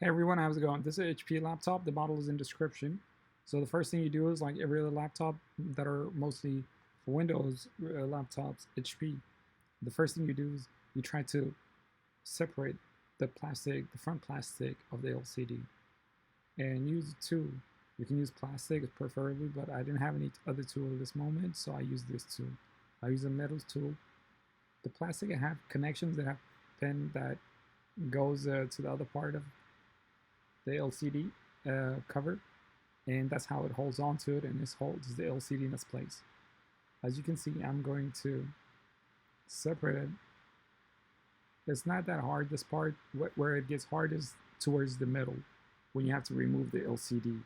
Hey everyone, how's it going? This is an HP laptop. The model is in description. So the first thing you do is like every other laptop that are mostly for Windows laptops, HP. The first thing you do is you try to separate the plastic, the front plastic of the LCD, and use a tool. You can use plastic preferably, but I didn't have any other tool at this moment, so I use this tool. I use a metal tool. The plastic have connections that have pin that goes to the other part of the LCD cover, and that's how it holds on to it, and this holds the LCD in its place. As you can see, I'm going to separate it. It's not that hard, this part. Where it gets hard is towards the middle, when you have to remove the LCD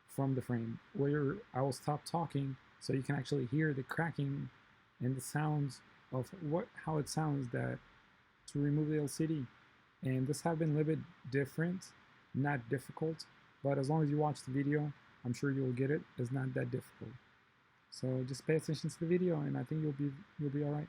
from the frame. I will stop talking so you can actually hear the cracking and the sounds of how it sounds that to remove the LCD. And this have been a little bit different, not difficult, but as long as you watch the video, I'm sure you'll get it. It's not that difficult. So just pay attention to the video, and I think you'll be all right.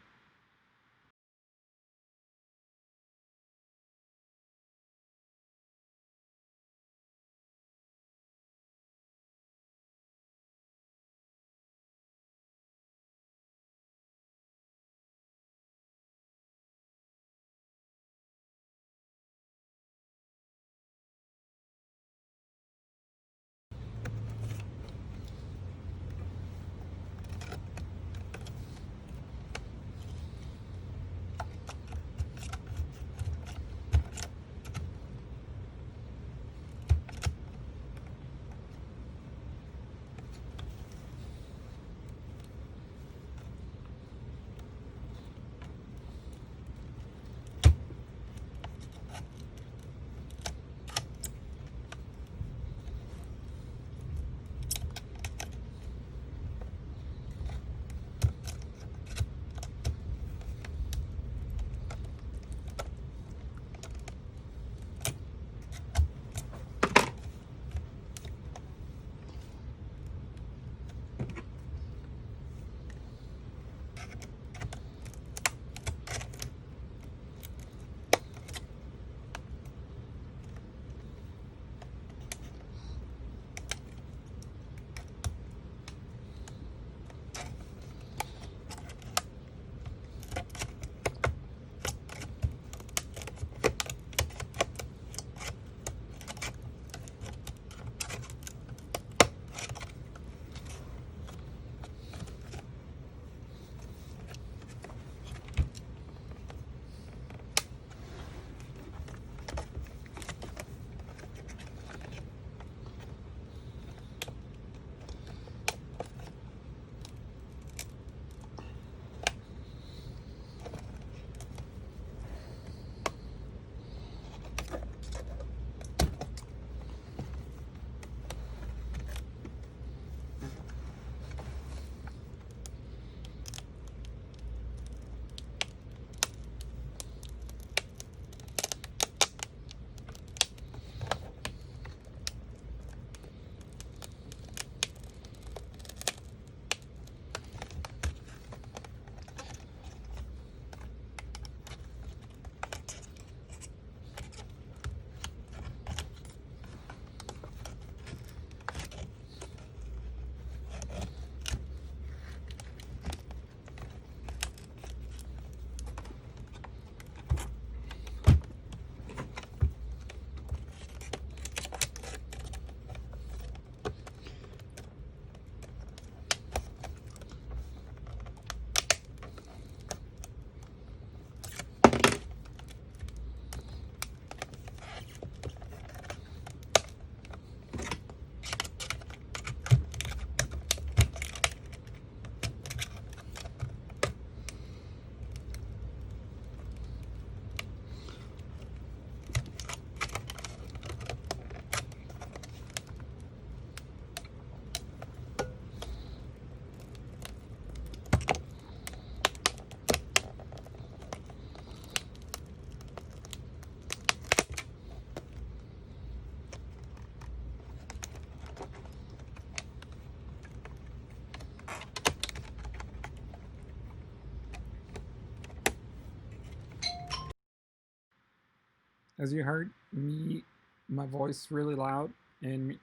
As you heard me my voice really loud, and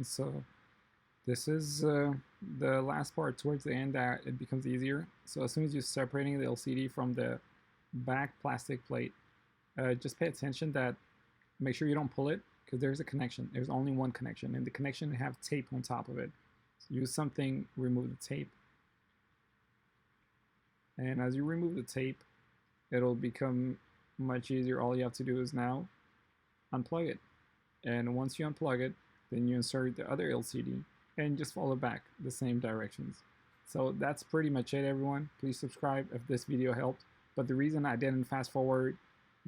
so this is the last part towards the end that it becomes easier. So as soon as you're separating the LCD from the back plastic plate, just pay attention that make sure you don't pull it because there's a connection. There's only one connection, and the connection have tape on top of it. So use something, remove the tape, and as you remove the tape, it'll become much easier. All you have to do is now unplug it, and once you unplug it, then you insert the other LCD and just follow back the same directions. So that's pretty much it, everyone. Please subscribe if this video helped. But the reason I didn't fast forward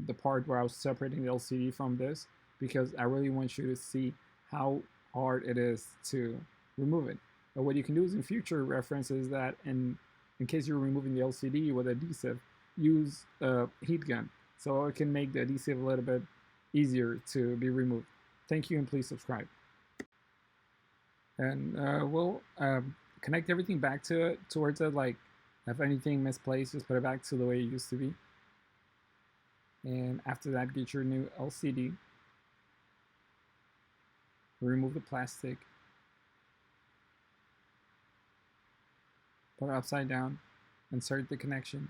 the part where I was separating the LCD from this, because I really want you to see how hard it is to remove it. But what you can do is in future references that in case you're removing the LCD with adhesive, use a heat gun. So it can make the adhesive a little bit easier to be removed. Thank you, and please subscribe. And we'll connect everything back to it, towards it. Like if anything misplaced, just put it back to the way it used to be. And after that, get your new LCD, remove the plastic, put it upside down, insert the connection.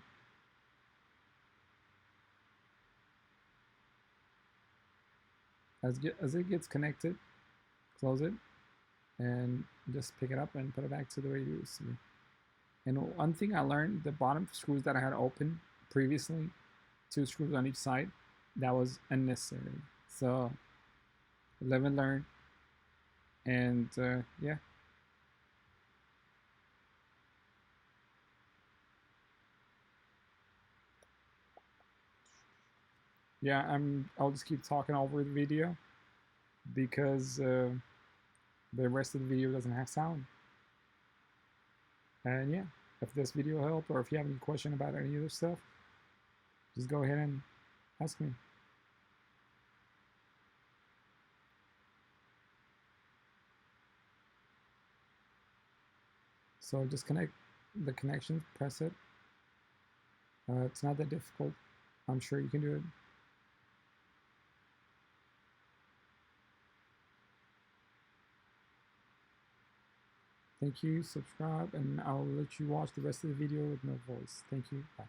As it gets connected, close it, and just pick it up and put it back to the way it used to be. And one thing I learned, the bottom screws that I had open previously, 2 screws on each side, that was unnecessary. So live and learn. And yeah. Yeah, I'll just keep talking over the video because the rest of the video doesn't have sound. And yeah, if this video helped, or if you have any question about any other stuff, just go ahead and ask me. So just connect the connection, press it. It's not that difficult. I'm sure you can do it. Thank you, subscribe, and I'll let you watch the rest of the video with no voice. Thank you, bye.